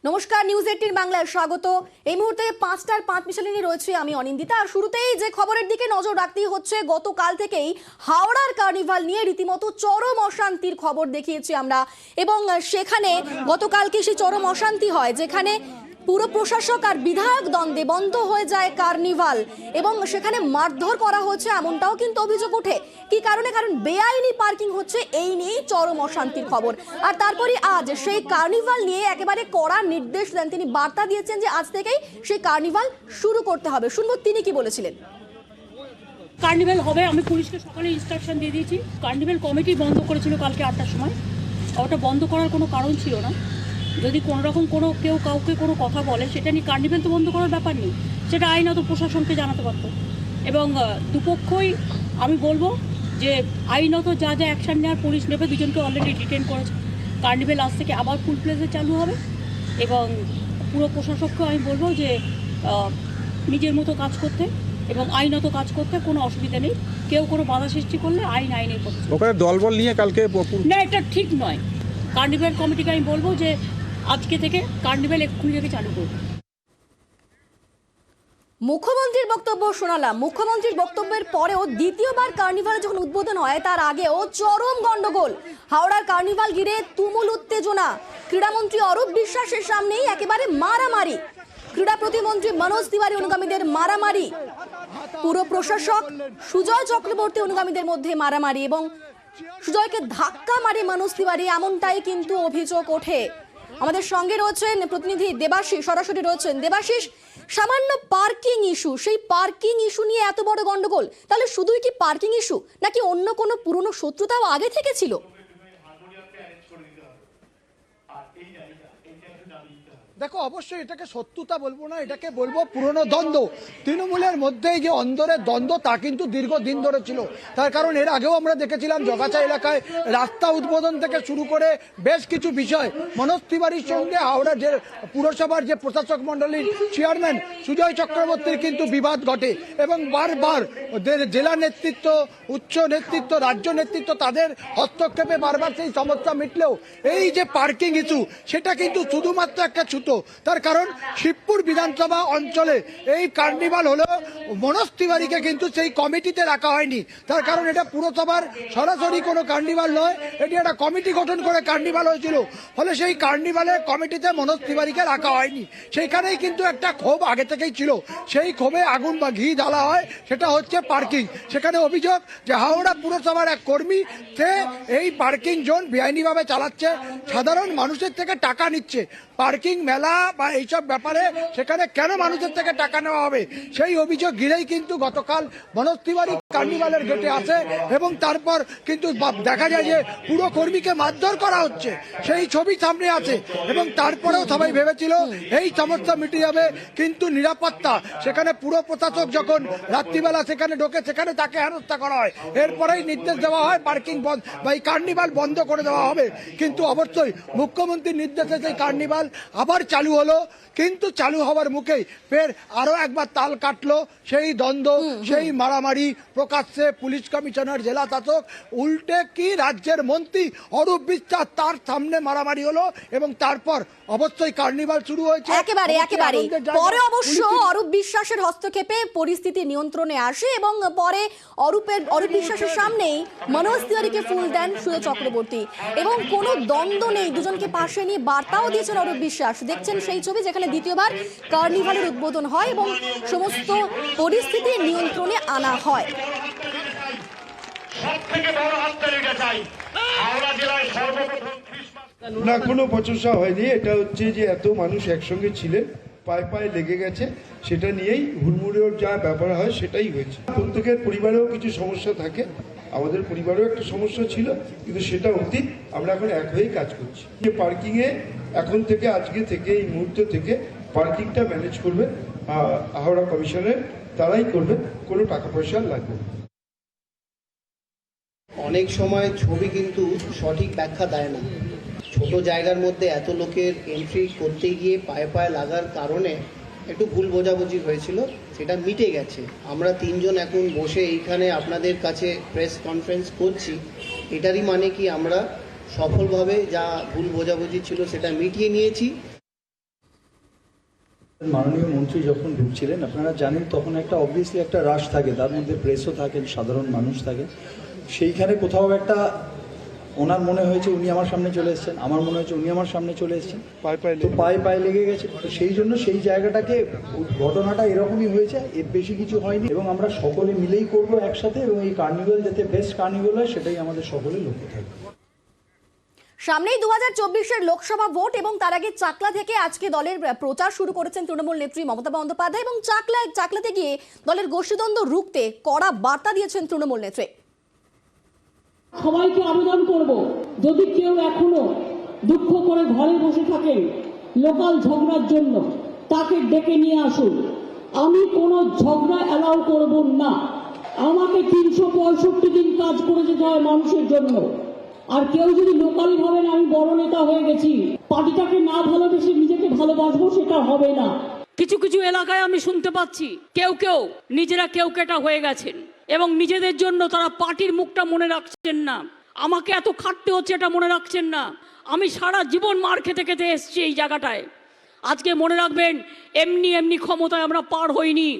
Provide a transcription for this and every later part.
নমস্কার, নিউজ 18 বাংলায় স্বাগত। এই মুহূর্তে 5টার 5 মিশনে নিয়ে রয়েছে আমি অনিন্দিতা। আর শুরুতেই যে খবরের দিকে নজর রাখতেই হচ্ছে, গতকাল থেকেই হাওড়ার কার্নিভাল নিয়ে রীতিমতো চরম অশান্তির খবর দেখিয়েছি আমরা, এবং সেখানে গতকালকে সেই চরম অশান্তি হয় যেখানে পুরো প্রশাসক আর বিধায়ক দ্বন্দ্বে বন্ধ হয়ে যায় কার্নিভাল, এবং সেখানে মারধর করা হচ্ছে এমনটাও কিন্তু অভিযোগ ওঠে। কি কারণে? কারণ বেআইনি পার্কিং হচ্ছে, এই নিয়েই চরম অশান্তির খবর। আর তারপরই আজ সেই কার্নিভাল নিয়ে একেবারে কড়া নির্দেশ দেন তিনি, বার্তা দিয়েছেন যে আজ থেকেই সেই কার্নিভাল শুরু করতে হবে। শুনবো তিনি কি বলেছিলেন। কার্নিভাল হবে, আমি পুলিশকে সকালে ইনস্ট্রাকশন দিয়ে দিয়েছি। কার্নিভাল কমিটি বন্ধ করেছিল কালকে 8টার সময়। ওটা বন্ধ করার কোনো কারণ ছিল না। যদি কোনো রকম কেউ কাউকে কোনো কথা বলে, সেটা নিয়ে কার্নিভাল তো বন্ধ করার ব্যাপার নেই, সেটা আইনত প্রশাসনকে জানাতে পারত। এবং দুপক্ষই আমি বলবো যে আইনত যা যা অ্যাকশান নেওয়ার পুলিশ নেবে। দুজনকে অলরেডি ডিটেন করেছে। কার্নিভাল আজ থেকে আবার ফুল প্লেসে চালু হবে, এবং পুরো প্রশাসককে আমি বলবো যে নিজের মতো কাজ করতে এবং আইনত কাজ করতে কোনো অসুবিধা নেই। কেউ কোনো বাধা সৃষ্টি করলে আইনের পথে। ওখানে দলবল নিয়ে কালকে না, এটা ঠিক নয়। কার্নিভাল কমিটিকে আমি বলবো যে আজকে থেকে কার্নিভাল এক্ষুনি থেকে চালু করবে। মুখ্যমন্ত্রীর বক্তব্য শোনালাম। মুখ্যমন্ত্রীর বক্তব্যের পরেও দ্বিতীয়বার কার্নিভাল যখন উদ্বোধন হয়, তার আগেও চরম গন্ডগোল। হাওড়ার কার্নিভাল ঘিরে তুমুল উত্তেজনা। ক্রীড়ামন্ত্রী অরূপ বিশ্বাসের সামনেই একেবারে মারামারি। ক্রীড়া প্রতিমন্ত্রী মনোজ তিওয়ারি অনুগামীদের মারামারি, পুরো প্রশাসক সুজয় চক্রবর্তী অনুগামীদের মধ্যে মারামারি, এবং সুজয়কে ধাক্কা মারে মনোজ তিওয়ারি, এমনটাই কিন্তু অভিযোগ ওঠে। আমাদের সঙ্গে রয়েছেন প্রতিনিধি দেবাশিস, সরাসরি রয়েছেন। দেবাশিস, সামান্য পার্কিং ইস্যু, সেই পার্কিং ইস্যু নিয়ে এত বড় গন্ডগোল, তাহলে শুধুই কি পার্কিং ইস্যু, নাকি অন্য কোনো পুরনো শত্রুতাও আগে থেকে ছিল? দেখো, অবশ্যই এটাকে শত্রুতা বলবো না, এটাকে বলবো পুরনো দ্বন্দ্ব। তৃণমূলের মধ্যে যে অন্দরের দ্বন্দ্ব, তা কিন্তু দীর্ঘদিন ধরে ছিল। তার কারণ এর আগেও আমরা দেখেছিলাম জগাছা এলাকায় রাস্তা উদ্বোধন থেকে শুরু করে বেশ কিছু বিষয় মনোজ তিওয়ারির সঙ্গে হাওড়া যে পুরসভার যে প্রশাসক মণ্ডলীর চেয়ারম্যান সুজয় চক্রবর্তীর কিন্তু বিবাদ ঘটে, এবং বারবার জেলা নেতৃত্ব, উচ্চ নেতৃত্ব, রাজ্য নেতৃত্ব তাদের হস্তক্ষেপে বারবার সেই সমস্যা মিটলেও এই যে পার্কিং ইস্যু, সেটা কিন্তু শুধুমাত্র একটা ছুতো। তার কারণ শিবপুর বিধানসভা অঞ্চলে এই কার্নিভাল হলো, মনোজ তিওয়ারিকে কিন্তু সেই কমিটিতে রাখা হয়নি। তার কারণ এটা পুরসভার সরাসরি কোনো কার্নিভাল নয়, এটি একটা কমিটি গঠন করে কার্নিভাল হয়েছিল। ফলে সেই কার্নিভালের কমিটিতে মনোজ তিওয়ারিকে রাখা হয়নি। সেইখানেই কিন্তু একটা ক্ষোভ আগে থেকেই ছিল। সেই ক্ষোভে আগুন বা ঘি জ্বালা হয়, সেটা হচ্ছে পার্কিং। সেখানে অভিযোগ যে হাওড়া পুরসভার এক কর্মী সে এই পার্কিং জোন বেআইনিভাবে চালাচ্ছে, সাধারণ মানুষের থেকে টাকা নিচ্ছে। পার্কিং মেলা বা এইসব ব্যাপারে সেখানে কেন মানুষের থেকে টাকা নেওয়া হবে, সেই অভিযোগ ঘিরেই কিন্তু গতকাল মনোজ তিওয়ারি কার্নিভালের গেটে আসে, এবং তারপর কিন্তু দেখা যায় যে পুরো কর্মীকে মারধর করা হচ্ছে, সেই ছবি সামনে আছে। এবং তারপরেও সবাই ভেবেছিল এই সমস্যা মিটে যাবে, কিন্তু নিরাপত্তা, সেখানে পুরো প্রশাসক যখন রাত্রিবেলা সেখানে ঢোকে, সেখানে তাকে হেনস্থা করা হয়। এরপরেই নির্দেশ দেওয়া হয় পার্কিং বন্ধ বা এই কার্নিভাল বন্ধ করে দেওয়া হবে। কিন্তু অবশ্যই মুখ্যমন্ত্রীর নির্দেশে সেই কার্নিভাল আবার চালু হলো, কিন্তু চালু হওয়ার মুখেই ফের আরো একবার তাল কাটলো সেই দ্বন্দ্ব, সেই মারামারি। প্রকাশ্যে পুলিশ কমিশনার, জেলা শাসক, উল্টে কি রাজ্যের মন্ত্রী অরূপ বিশ্বাস, তার সামনে মারামারি হলো, এবং তারপর অবশ্যই কার্নিভাল শুরু হয়েছে। একেবারে পরে অবশ্য অরূপ বিশ্বাসের হস্তক্ষেপে পরিস্থিতি নিয়ন্ত্রণে আসে, এবং পরে অরূপ বিশ্বাসের সামনেই মনোজ তিওয়ারিকে ফুল দেন সুজয় চক্রবর্তী, এবং কোনো দ্বন্দ্ব নেই। দুজনকে পাশে নিয়ে বার্তাও দিয়েছেন অরূপ বিশ্বাস। দেখছেন সেই ছবি যেখানে দ্বিতীয়বার কার্নিভালের উদ্বোধন হয় এবং সমস্ত পরিস্থিতি নিয়ন্ত্রণে আনা হয়। না, কোনো বচসা হয়নি। এটা হচ্ছে যে এত মানুষ একসঙ্গে ছিলেন, পায়ে পায়ে লেগে গেছে, সেটা নিয়েই হুড়মুড়ের যা ব্যাপার হয় সেটাই হয়েছে। প্রত্যেকের পরিবারেও কিছু সমস্যা থাকে, আমাদের পরিবারেও একটা সমস্যা ছিল, কিন্তু সেটা অতীত। আমরা এখন এক হয়েই কাজ করছি। যে পার্কিংয়ে এখন থেকে, আজকে থেকে, এই মুহূর্ত থেকে পার্কিংটা ম্যানেজ করবে হাওড়া কমিশনের, তারাই করবে, কোনো টাকা পয়সা লাগবে না। অনেক সময় ছবি কিন্তু সঠিক ব্যাখ্যা দেয় না। ছোট জায়গার মধ্যে এত লোকের এন্ট্রি করতে গিয়ে পায়ে পায়ে লাগার কারণে একটু ভুল বোঝাবুঝি হয়েছিল, সেটা মিটে গেছে। আমরা তিনজন এখন বসে এইখানে আপনাদের কাছে প্রেস কনফারেন্স করছি, এটারই মানে কি আমরা সফলভাবে যা ভুল বোঝাবুঝি ছিল সেটা মিটিয়ে নিয়েছি। মাননীয় মন্ত্রী যখন ঢুকছিলেন আপনারা জানেন তখন একটা অবভিয়াসলি একটা রাশ থাকে, তার মধ্যে প্রেসও থাকেন, সাধারণ মানুষ থাকেন। সেইখানে কোথাও একটা ওনার মনে হয়েছে উনি আমার সামনে চলে এসেছেন, আমার মনে হয়েছে উনি আমার সামনে চলে এসেছেন, তো পায়ে লেগে গেছে। তো সেই জন্য সেই জায়গাটাকে ঘটনাটা এরকমই হয়েছে, এর বেশি কিছু হয়নি এবং আমরা সকলে মিলেই করব একসাথে এবং এই কার্নিভাল যাতে বেস্ট কার্নিভাল হয় সেটাই আমাদের সকলের লক্ষ্য থাকবে। সামনেই 2024-এর লোকসভা ভোট এবং তার আগে চাকলা থেকে আজকে দলের প্রচার শুরু করেছেন তৃণমূল নেত্রী মমতা বন্দ্যোপাধ্যায় এবং চাকলাতে গিয়ে দলের গোষ্ঠীদ্বন্দ্ব রুখতে কড়া বার্তা দিয়েছেন তৃণমূল নেত্রী। সবাইকে আবেদন করব, যদি কেউ এখনো দুঃখ করে ঘরে বসে থাকেন লোকাল ঝগড়ার জন্য, তাকে ডেকে নিয়ে আসুন। আমি কোনো ঝগড়া অ্যালাউ করব না। আমাকে 365 দিন কাজ করে যেতে হয় মানুষের জন্য। আর কেউ যদি লোকালি ভাবেন আমি বড় নেতা হয়ে গেছি, পার্টিটাকে না ভালোবেসে নিজেকে ভালোবাসবো, সেটা হবে না। কিছু কিছু এলাকায় আমি শুনতে পাচ্ছি কেউ নিজেরা কেটা হয়ে গেছেন এবং নিজেদের জন্য তারা পার্টির মুখটা মনে রাখছেন না। আমাকে এত খাটতে হচ্ছে এটা মনে রাখছেন না। আমি সারা জীবন মার খেতে খেতে এসেছি এই জায়গাটায়। আজকে মনে রাখবেন, এমনি ক্ষমতায় আমরা পার হইনি।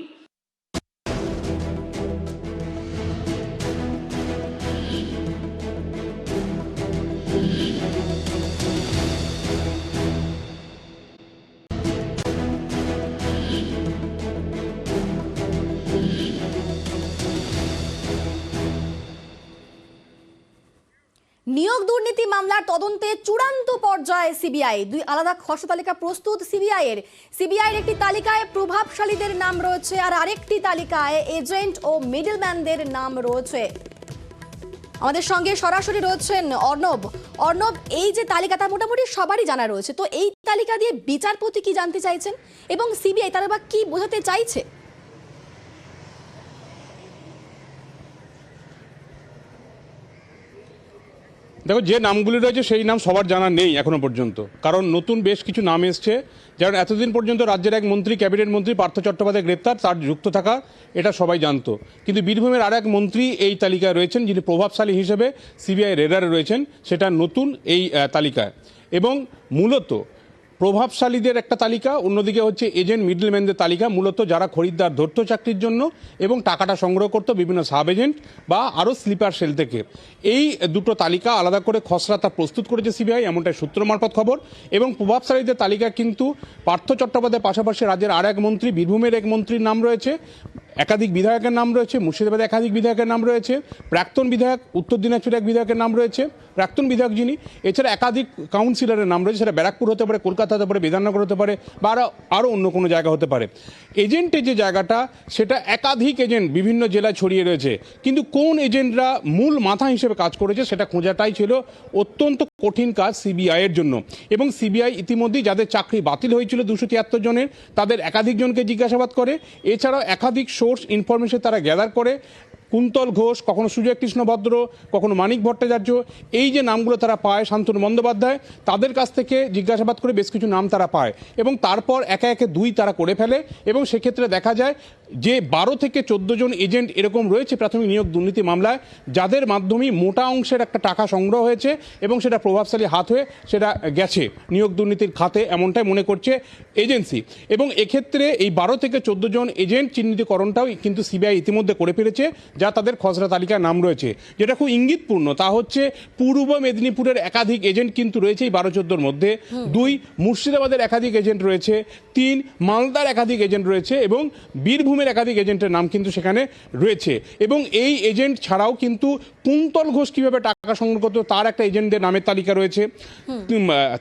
নিয়োগ দুর্নীতি মামলার তদন্তে চূড়ান্ত পর্যায়ে সিবিআই। 2 আলাদা খসড়া তালিকা প্রস্তুত সিবিআইয়ের একটি তালিকায় প্রভাবশালীদের নাম রয়েছে আর আরেকটি তালিকায় এজেন্ট ও মিডলম্যানদের নাম রয়েছে। আমাদের সঙ্গে সরাসরি রয়েছেন অর্ণব। এই যে তালিকাটা মোটামুটি সবারই জানা রয়েছে, তো এই তালিকা দিয়ে বিচারপতি কি জানতে চাইছেন এবং সিবিআই তারা বা কি বোঝাতে চাইছে? দেখো, যে নামগুলি রয়েছে সেই নাম সবার জানা নেই এখনো পর্যন্ত, কারণ নতুন বেশ কিছু নাম এসছে। যেমন এতদিন পর্যন্ত রাজ্যের এক মন্ত্রী, ক্যাবিনেট মন্ত্রী পার্থ চট্টোপাধ্যায় গ্রেপ্তার, তার যুক্ত থাকা এটা সবাই জানতো। কিন্তু বীরভূমের আর এক মন্ত্রী এই তালিকায় রয়েছেন, যিনি প্রভাবশালী হিসেবে সিবিআই রেডারে রয়েছেন, সেটা নতুন এই তালিকায়। এবং মূলত প্রভাবশালীদের একটা তালিকা, অন্যদিকে হচ্ছে এজেন্ট মিডলম্যানদের তালিকা, মূলত যারা খরিদ্দার ধরতো চাকরির জন্য এবং টাকাটা সংগ্রহ করতো বিভিন্ন সাব এজেন্ট বা আরও স্লিপার সেল থেকে। এই দুটো তালিকা আলাদা করে খসড়া তা প্রস্তুত করেছে সিবিআই, এমনটাই সূত্র মারফত খবর। এবং প্রভাবশালীদের তালিকা কিন্তু পার্থ চট্টোপাধ্যায়ের পাশাপাশি রাজ্যের আর এক মন্ত্রী, বীরভূমের এক মন্ত্রীর নাম রয়েছে, একাধিক বিধায়কের নাম রয়েছে, মুর্শিদাবাদে একাধিক বিধায়কের নাম রয়েছে, প্রাক্তন বিধায়ক, উত্তর দিনাজপুরে এক বিধায়কের নাম রয়েছে, প্রাক্তন বিধায়ক যিনি, এছাড়া একাধিক কাউন্সিলরের নাম রয়েছে, সেটা ব্যারাকপুর হতে পারে, কলকাতা হতে পারে, বিধাননগর হতে পারে বা আরও অন্য কোনো জায়গা হতে পারে। এজেন্টের যে জায়গাটা, সেটা একাধিক এজেন্ট বিভিন্ন জেলায় ছড়িয়ে রয়েছে, কিন্তু কোন এজেন্টরা মূল মাথা হিসেবে কাজ করেছে সেটা খোঁজাটাই ছিল অত্যন্ত কঠিন কাজ সিবিআইয়ের জন্য। এবং সিবিআই ইতিমধ্যেই যাদের চাকরি বাতিল হয়েছিল 273 জনের, তাদের একাধিক জনকে জিজ্ঞাসাবাদ করে। এছাড়াও একাধিক সোর্স ইনফরমেশন তারা গ্যাদার করে। কুন্তল ঘোষ, কখনো সুজয় কৃষ্ণ ভদ্র, কখনো মানিক ভট্টাচার্য, এই যে নামগুলো তারা পায়, শান্তনু বন্দ্যোপাধ্যায়, তাদের কাছ থেকে জিজ্ঞাসাবাদ করে বেশ কিছু নাম তারা পায় এবং তারপর একে একে 2 তারা করে ফেলে। এবং সেক্ষেত্রে দেখা যায় যে 12 থেকে 14 জন এজেন্ট এরকম রয়েছে প্রাথমিক নিয়োগ দুর্নীতি মামলায়, যাদের মাধ্যমেই মোটা অংশের একটা টাকা সংগ্রহ হয়েছে এবং সেটা প্রভাবশালী হাত হয়ে সেটা গেছে নিয়োগ দুর্নীতির খাতে, এমনটাই মনে করছে এজেন্সি। এবং এক্ষেত্রে এই 12 থেকে 14 জন এজেন্ট চিহ্নিতকরণটাও কিন্তু সিবিআই ইতিমধ্যে করে ফেলেছে, যা তাদের খসড়া তালিকায় নাম রয়েছে। যেটা খুব ইঙ্গিতপূর্ণ তা হচ্ছে পূর্ব মেদিনীপুরের একাধিক এজেন্ট কিন্তু রয়েছে এই 12-14 মধ্যে, 2 মুর্শিদাবাদের একাধিক এজেন্ট রয়েছে, 3 মালদার একাধিক এজেন্ট রয়েছে এবং বীরভূমের একাধিক এজেন্টের নাম কিন্তু সেখানে রয়েছে। এবং এই এজেন্ট ছাড়াও কিন্তু কুন্তল ঘোষ কীভাবে টাকা সংগ্রহ করতো তার একটা এজেন্টদের নামের তালিকা রয়েছে,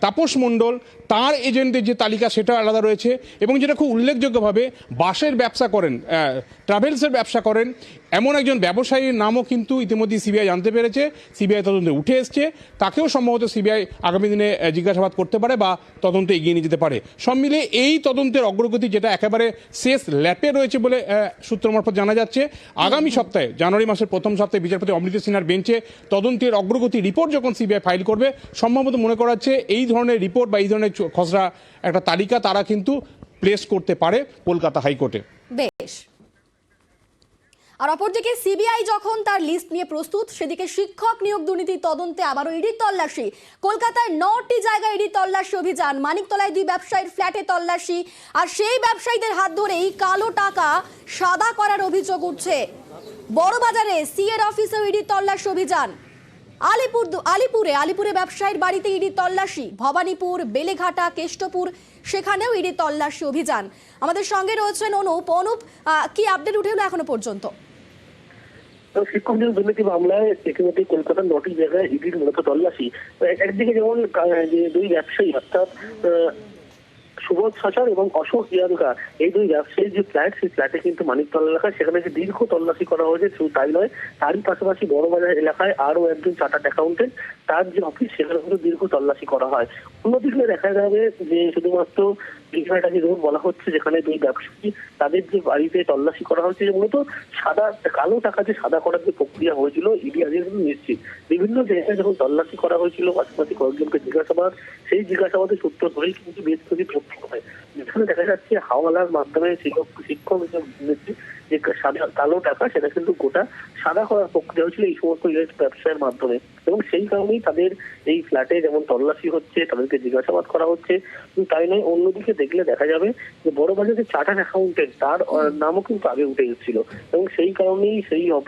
তাপস মণ্ডল তার এজেন্টদের যে তালিকা সেটা আলাদা রয়েছে। এবং যেটা খুব উল্লেখযোগ্যভাবে বাসের ব্যবসা করেন, ট্রাভেলসের ব্যবসা করেন এমন একজন ব্যবসায়ীর নামও কিন্তু ইতিমধ্যে সিবিআই জানতে পেরেছে, সিবিআই তদন্তে উঠে এসছে। তাকেও সম্ভবত সিবিআই আগামী দিনে জিজ্ঞাসাবাদ করতে পারে বা তদন্তে এগিয়ে নিয়ে যেতে পারে। সব মিলে এই তদন্তের অগ্রগতি যেটা একেবারে শেষ ল্যাপে রয়েছে বলে সূত্র মারফত জানা যাচ্ছে। আগামী সপ্তাহে, জানুয়ারি মাসের প্রথম সপ্তাহে বিচারপতি অমৃত সিনহার বেঞ্চে তদন্তের অগ্রগতি রিপোর্ট যখন সিবিআই ফাইল করবে, সম্ভবত মনে করা হচ্ছে এই ধরনের রিপোর্ট বা এই ধরনের খসড়া একটা তালিকা তারা কিন্তু প্লেস করতে পারে কলকাতা হাইকোর্টে। বেশ, আর অপরদিকে সিবিআই যখন তার লিস্ট নিয়ে প্রস্তুত, সেদিকে শিক্ষক নিয়োগ দুর্নীতি তদন্তে আবারও ইডির তল্লাশি। কলকাতায় 9টি জায়গায় ইডির তল্লাশি অভিযান, মানিকতলায় 2 ব্যবসায়ীর ফ্ল্যাটে তল্লাশি, আর সেই ব্যবসায়ীদের হাত ধরেই কালো টাকা সাদা করার অভিযোগ উঠছে। বড়বাজারে সিএর অফিসেও ইডির তল্লাশি অভিযান। আলিপুরে ব্যবসায়ীর বাড়িতে ইডির তল্লাশি। ভবানীপুর, বেলেঘাটা, কেষ্টপুর সেখানেও ইডির তল্লাশি অভিযান। আমাদের সঙ্গে রয়েছেন অনুপ। কি আপডেট উঠে এলো এখনো পর্যন্ত? শিক্ষক নিয়োগ দুর্নীতি মামলায় ইতিমধ্যে কলকাতার 9টি জায়গায় ইডির মূলত তল্লাশি। একদিকে যেমন যে 2 ব্যবসায়ী অর্থাৎ সুবোধ সচার এবং অশোক ইয়াদুকা, এই 2 ব্যবসায়ীর যে ফ্ল্যাট, সেই ফ্ল্যাটে কিন্তু মানিকতলা এলাকায় সেখানে যে দীর্ঘ তল্লাশি করা হয়েছে শুধু তাই নয়, তারই পাশাপাশি বড়বাজার এলাকায় আরো একজন চার্টার্ড অ্যাকাউন্টেন্ট, তার যে অফিস সেখানে কিন্তু দীর্ঘ তল্লাশি করা হয়। অন্যদিকে দেখা যাবে যে শুধুমাত্র দীঘাটাকে যেমন বলা হচ্ছে, যেখানে 2 ব্যবসায়ী তাদের যে বাড়িতে তল্লাশি করা হচ্ছে, যে মূলত কালো টাকা যে সাদা করার যে প্রক্রিয়া হয়েছিল ইডি আজকে কিন্তু নিশ্চিত। বিভিন্ন জায়গায় যখন তল্লাশি করা হয়েছিল, পাশাপাশি কয়েকজনকে জিজ্ঞাসাবাদ, সেই জিজ্ঞাসাবাদের সূত্র ধরেই কিন্তু বেশ কিছু তথ্য হয়, যেখানে দেখা যাচ্ছে হাওয়ালার মাধ্যমে শিক্ষক যে সাদা কালো টাকা সেটা কিন্তু গোটা সাদা করার প্রক্রিয়া হয়েছিল এই সমস্ত ব্যবসায়ের মাধ্যমে। এবং সেই কারণেই তাদের এই ফ্ল্যাটে যেমন তল্লাশি হচ্ছে, তাদেরকে জিজ্ঞাসাবাদ করা হচ্ছে। তাই নয়, অন্যদিকে দেখলে দেখা যাবে যে বড়বাজারে যে চার্টার্ড অ্যাকাউন্টেন্ট, তার নামও কিন্তু আগে উঠে এসেছিল এবং সেই কারণেই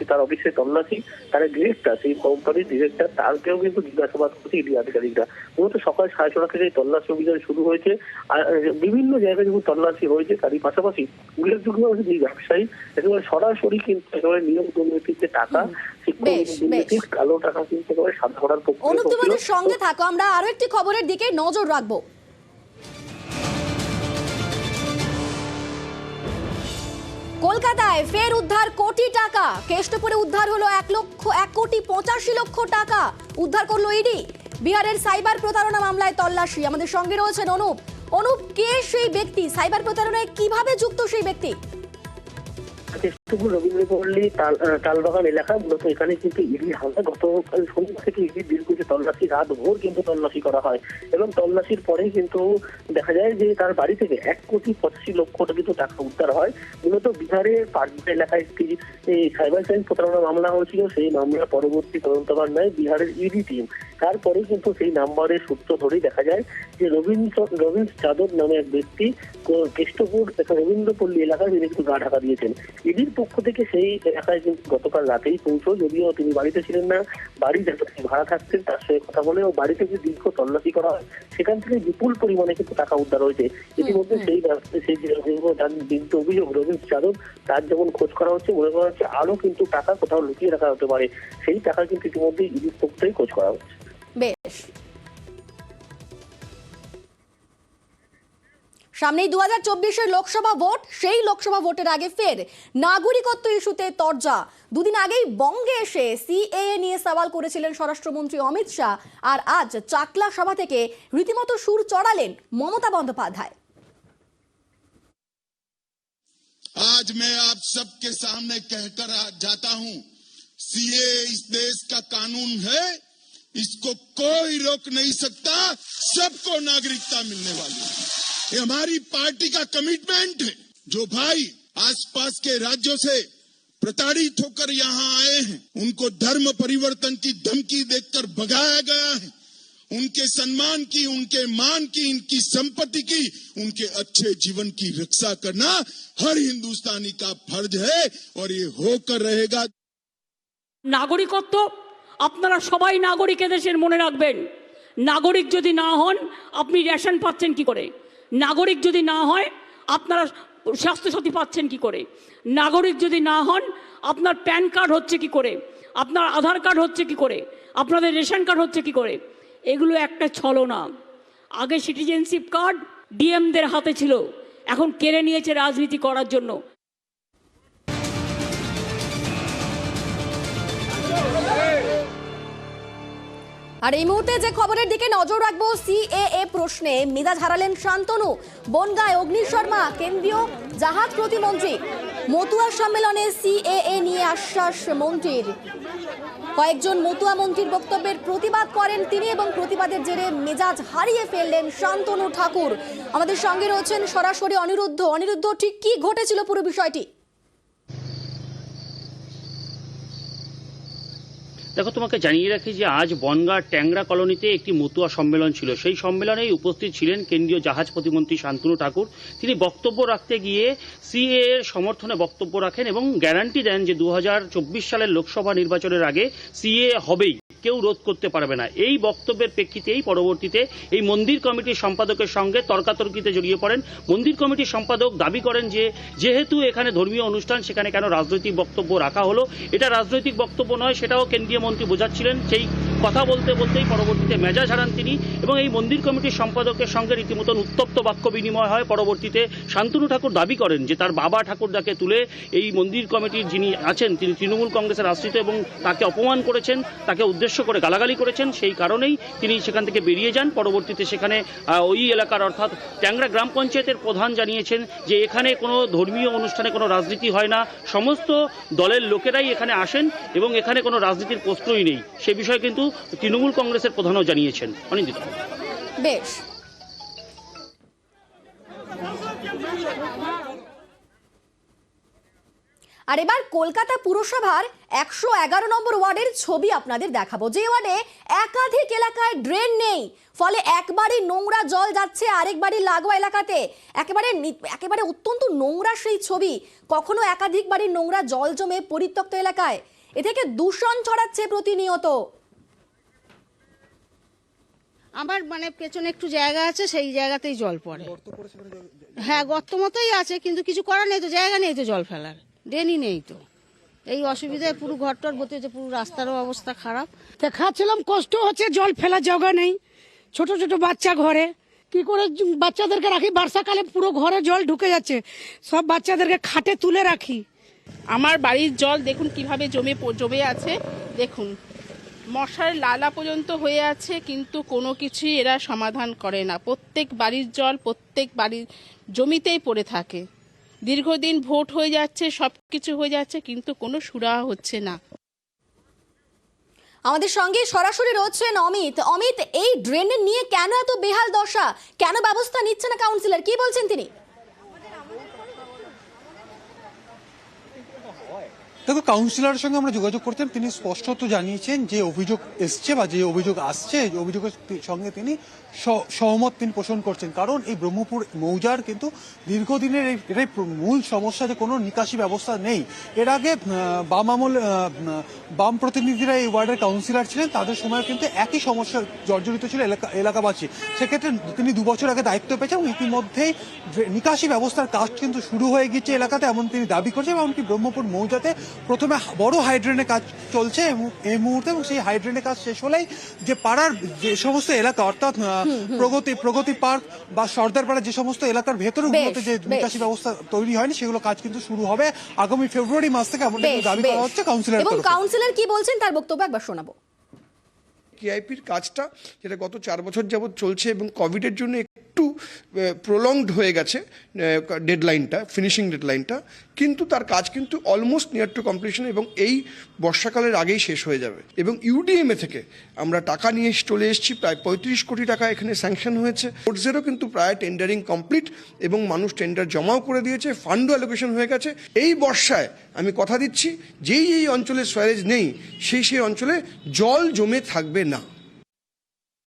তার অফিসে তল্লাশি, তার ডিরেক্টর, সেই কোম্পানির ডিরেক্টর, তারকেও কিন্তু জিজ্ঞাসাবাদ করছে ইডি আধিকারিকরা। মূলত সকাল 6:30 থেকে তল্লাশি অভিযান শুরু হয়েছে। আর বিভিন্ন জায়গায় যখন তল্লাশি হয়েছে, তারই পাশাপাশি উল্লেখযোগ্য হচ্ছে যে ব্যবসায়ী একেবারে সরাসরি কিন্তু একেবারে নিয়োগ দুর্নীতিতে টাকা, শিক্ষক কালো টাকা কিন্তু একেবারে সাদা করার প্রক্রিয়া। অনুপ, তোমাদের সঙ্গে থাকো, আমরা আরো একটি খবরের দিকে নজর রাখবো। কলকাতায় ফের উদ্ধার কোটি টাকা। কেষ্টপুরে উদ্ধার হলো 1,85,00,000 টাকা উদ্ধার করলো ইডি। বিহারের সাইবার প্রতারণা মামলায় তল্লাশি। আমাদের সঙ্গে রয়েছেন অনুপ, কে সেই ব্যক্তি? সাইবার প্রতারণায় কিভাবে যুক্ত সেই ব্যক্তি? কেষ্টপুর রবীন্দ্রপল্লী তালবাগান এলাকা, মূলত এখানে কিন্তু ইডি হামলা গতকাল শনিবার থেকে ইডি দীর্ঘ যে তল্লাশি, রাত ভোর কিন্তু তল্লাশি করা হয় এবং তল্লাশির পরে কিন্তু দেখা যায় যে তার বাড়ি থেকে 1,85,00,000 কিন্তু টাকা উদ্ধার হয়। মূলত বিহারের পাটনা এলাকায় একটি সাইবার ক্রাইম প্রতারণা মামলা হয়েছিল, সেই মামলার পরবর্তী তদন্তভার নেয় বিহারের ইডি টিম। তারপরে কিন্তু সেই নাম্বারের সূত্র ধরেই দেখা যায় যে রবীন্দ্র যাদব নামে এক ব্যক্তি কেষ্টপুর রবীন্দ্রপল্লী এলাকায় তিনি কিন্তু গা ঢাকা দিয়েছেন। ইডির পক্ষ থেকে সেই এলাকায় কিন্তু গতকাল রাতেই পৌঁছো, যদিও তিনি বাড়িতে ছিলেন না, বাড়ি যাতে ভাড়া থাকতেন তার সঙ্গে কথা বলে ও বাড়িতে যে দীর্ঘ তল্লাশি করা হয়, সেখান থেকে বিপুল পরিমাণে কিন্তু টাকা উদ্ধার হয়েছে। ইতিমধ্যে সেই যে অভিযোগ রবীন্দ্র যাদব, তার যেমন খোঁজ করা হচ্ছে, মনে করা হচ্ছে আরো কিন্তু টাকা কোথাও লুকিয়ে রাখা হতে পারে, সেই টাকা কিন্তু ইতিমধ্যে ইডির পক্ষ থেকে খোঁজ করা হচ্ছে। বেশ, সামনেই 2024-এর লোকসভা ভোট। সেই লোকসভা ভোটের আগে ফের নাগরিকত্ব ইস্যুতে তরজা। দুদিন আগেই বঙ্গে এসে সিএএ নিয়ে সওয়াল করেছিলেন স্বরাষ্ট্রমন্ত্রী অমিত শাহ, আর আজ চাকলা সভা থেকে রীতিমতো সুর চড়ালেন মমতা বন্দ্যোপাধ্যায়। आज मैं आप सबके सामने कहकर जाता हूं, सीए इस देश का कानून है, इसको कोई रोक नहीं सकता, सबको नागरिकता मिलने वाली है। ये हमारी पार्टी का कमिटमेंट है। जो भाई आसपास के राज्यों से प्रताड़ित होकर यहाँ आए हैं, उनको धर्म परिवर्तन की धमकी देकर भगाया गया है, उनके सम्मान की, उनके मान की, इनकी संपत्ति की, उनके अच्छे जीवन की रक्षा करना हर हिंदुस्तानी का फर्ज है और ये होकर रहेगा। নাগরিকত্ব, আপনারা সবাই নাগরিক দেশের, মনে রাখবেন। নাগরিক যদি না হন, আপনি রেশন পাচ্ছেন কি করে? নাগরিক যদি না হয়, আপনারা স্বাস্থ্যসাথী পাচ্ছেন কি করে? নাগরিক যদি না হন, আপনার প্যান কার্ড হচ্ছে কি করে? আপনার আধার কার্ড হচ্ছে কি করে? আপনাদের রেশন কার্ড হচ্ছে কি করে? এগুলো একটা ছলনা। আগে সিটিজেনশিপ কার্ড ডিএমদের হাতে ছিল, এখন কেড়ে নিয়েছে রাজনীতি করার জন্য। আর এই মুহূর্তে যে খবরের দিকে নজর রাখবো, সিএএ প্রশ্নে মেজাজ হারালেন শান্তনু। বনগাঁয় অগ্নি শর্মা কেন্দ্রীয় জাহাজ প্রতিমন্ত্রী। মতুয়া সম্মেলনে সিএএ নিয়ে আশ্বাস মন্ত্রীর। কয়েকজন মতুয়া মন্ত্রীর বক্তব্যের প্রতিবাদ করেন তিনি এবং প্রতিবাদের জেরে মেজাজ হারিয়ে ফেললেন শান্তনু ঠাকুর। আমাদের সঙ্গে রয়েছেন সরাসরি অনিরুদ্ধ। ঠিক কি ঘটেছিল পুরো বিষয়টি? দেখো, তোমাকে জানিয়ে রাখি যে আজ বনগাঁ ট্যাংরা কলোনিতে একটি মতুয়া সম্মেলন ছিল। সেই সম্মেলনেই উপস্থিত ছিলেন কেন্দ্রীয় জাহাজ প্রতিমন্ত্রী শান্তনু ঠাকুর। তিনি বক্তব্য রাখতে গিয়ে সিএ এর সমর্থনে বক্তব্য রাখেন এবং গ্যারান্টি দেন যে 2024 সালের লোকসভা নির্বাচনের আগে সিএ হবেই, কেউ রোধ করতে পারবে না। এই বক্তব্যের প্রেক্ষিতেই পরবর্তীতে এই মন্দির কমিটির সম্পাদকের সঙ্গে তর্কাতর্কিতে জড়িয়ে পড়েন। মন্দির কমিটির সম্পাদক দাবি করেন যে যেহেতু এখানে ধর্মীয় অনুষ্ঠান, সেখানে কেন রাজনৈতিক বক্তব্য রাখা হলো। এটা রাজনৈতিক বক্তব্য নয়, সেটাও কেন্দ্রীয় মন্ত্রী বোঝাচ্ছিলেন। সেই কথা বলতে বলতেই পরবর্তীতে মেজাজ হারান তিনি এবং এই মন্দির কমিটির সম্পাদকের সঙ্গে রীতিমতন উত্তপ্ত বাক্য বিনিময় হয়। পরবর্তীতে শান্তনু ঠাকুর দাবি করেন যে তার বাবা ঠাকুরদাকে তুলে এই মন্দির কমিটির যিনি আছেন তিনি তৃণমূল কংগ্রেসের আশ্রিত এবং তাকে অপমান করেছেন, তাকে উদ্দেশ্য করে গালাগালি করেছেন। সেই কারণেই তিনি সেখান থেকে বেরিয়ে যান। পরবর্তীতে সেখানে ওই এলাকার অর্থাৎ ট্যাংরা গ্রাম পঞ্চায়েতের প্রধান জানিয়েছেন যে এখানে কোনো ধর্মীয় অনুষ্ঠানে কোনো রাজনীতি হয় না, সমস্ত দলের লোকেরাই এখানে আসেন এবং এখানে কোনো রাজনীতির প্রশ্নই নেই। সে বিষয়ে কিন্তু তৃণমূল কংগ্রেসের প্রধানও জানিয়েছেন। অনিন্দিতা। বেশ। আর এবার কলকাতা পুরসভার 111 নম্বর ওয়ার্ডের ছবি আপনাদের দেখাবো, যে ওয়ার্ডে একাধিক এলাকায় ড্রেন নেই, ফলে একবারই নোংরা জল যাচ্ছে আরেক বাড়ির লাগোয়া এলাকাতে। একেবারে অত্যন্ত নোংরা সেই ছবি। কখনো একাধিক বাড়ির নোংরা জল জমে পরিত্যক্ত এলাকায়, এ থেকে দূষণ ছড়াচ্ছে প্রতিনিয়ত। আমার পেছনে একটু জায়গা আছে, সেই জায়গাতেই জল পড়ে। হ্যাঁ, গর্ত মতোই আছে, কিন্তু কিছু করার নেই তো, জায়গা নেই তো জল ফেলার, ড্রেনই নেই তো। এই অসুবিধায় পুরো ঘরটর ভর্তি হচ্ছে, পুরো রাস্তারও অবস্থা খারাপ। দেখাচ্ছিলাম, কষ্ট হচ্ছে, জল ফেলার জায়গা নেই। ছোট ছোট বাচ্চা ঘরে, কি করে বাচ্চাদেরকে রাখি? বর্ষাকালে পুরো ঘরে জল ঢুকে যাচ্ছে, সব বাচ্চাদেরকে খাটে তুলে রাখি। আমার বাড়ির জল দেখুন কিভাবে জমে আছে, দেখুন মশার লালা পর্যন্ত হয়ে আছে, কিন্তু কোনো কিছুই এরা সমাধান করে না। প্রত্যেক বাড়ির জল প্রত্যেক বাড়ির জমিতেই পড়ে থাকে। দীর্ঘদিন ভোট হয়ে যাচ্ছে, সব কিছু হয়ে যাচ্ছে, কিন্তু কোনো সুরাহা হচ্ছে না। আমাদের সঙ্গে সরাসরি রয়েছেন অমিত। অমিত, এই ড্রেনের নিয়ে কেন এত বেহাল দশা, কেন ব্যবস্থা নিচ্ছে না কাউন্সিলর, কি বলছেন তিনি? দেখো, কাউন্সিলরের সঙ্গে আমরা যোগাযোগ করতেন, তিনি স্পষ্টত জানিয়েছেন যে অভিযোগ এসছে বা যে অভিযোগ আসছে, অভিযোগের সঙ্গে তিনি সহমত তিনি পোষণ করছেন। কারণ এই ব্রহ্মপুর মৌজার কিন্তু দীর্ঘদিনের এটাই মূল সমস্যা যে কোনো নিকাশি ব্যবস্থা নেই। এর আগে বাম প্রতিনিধিরা এই ওয়ার্ডের কাউন্সিলর ছিলেন, তাদের সময় কিন্তু একই সমস্যা জর্জরিত ছিল এলাকাবাসী। সেক্ষেত্রে তিনি 2 বছর আগে দায়িত্ব পেয়েছেন এবং ইতিমধ্যেই নিকাশি ব্যবস্থার কাজ কিন্তু শুরু হয়ে গিয়েছে এলাকাতে, এমন তিনি দাবি করছেন। এমনকি ব্রহ্মপুর মৌজাতে প্রথমে বড় হাইড্রেনের কাজ চলছে এই মুহূর্তে, এবং সেই হাইড্রেনের কাজ শেষ হলেই যে পাড়ার যে সমস্ত এলাকা অর্থাৎ প্রগতি পার্ক বা সর্দারপাড়া যে সমস্ত এলাকার ভেতরগুলোতে যে নিকাশি ব্যবস্থা তৈরি হয়নি, সেগুলো কাজ কিন্তু শুরু হবে আগামী ফেব্রুয়ারি মাস থেকে, এমন দাবি করা হচ্ছে কাউন্সিলর। এবং কাউন্সিলর কি বলছেন তার বক্তব্য একবার শোনাবো। কেআইপির কাজটা যেটা গত 4 বছর যাবৎ চলছে এবং কোভিডের জন্য একটু প্রলংড হয়ে গেছে ডেডলাইনটা, ফিনিশিং ডেডলাইনটা, কিন্তু তার কাজ কিন্তু অলমোস্ট নিয়ার টু কমপ্লিশন এবং এই বর্ষাকালের আগেই শেষ হয়ে যাবে। এবং ইউডিএমএ থেকে আমরা টাকা নিয়ে চলে এসেছি, প্রায় 35 কোটি টাকা এখানে স্যাংশন হয়েছে। পোর্টসেরও কিন্তু প্রায় টেন্ডারিং কমপ্লিট এবং মানুষ টেন্ডার জমাও করে দিয়েছে, ফান্ডও অ্যালোকেশন হয়ে গেছে। এই বর্ষায় আমি কথা দিচ্ছি, যেই এই অঞ্চলে সোয়ারেজ নেই, সেই অঞ্চলে জল জমে থাকবে না।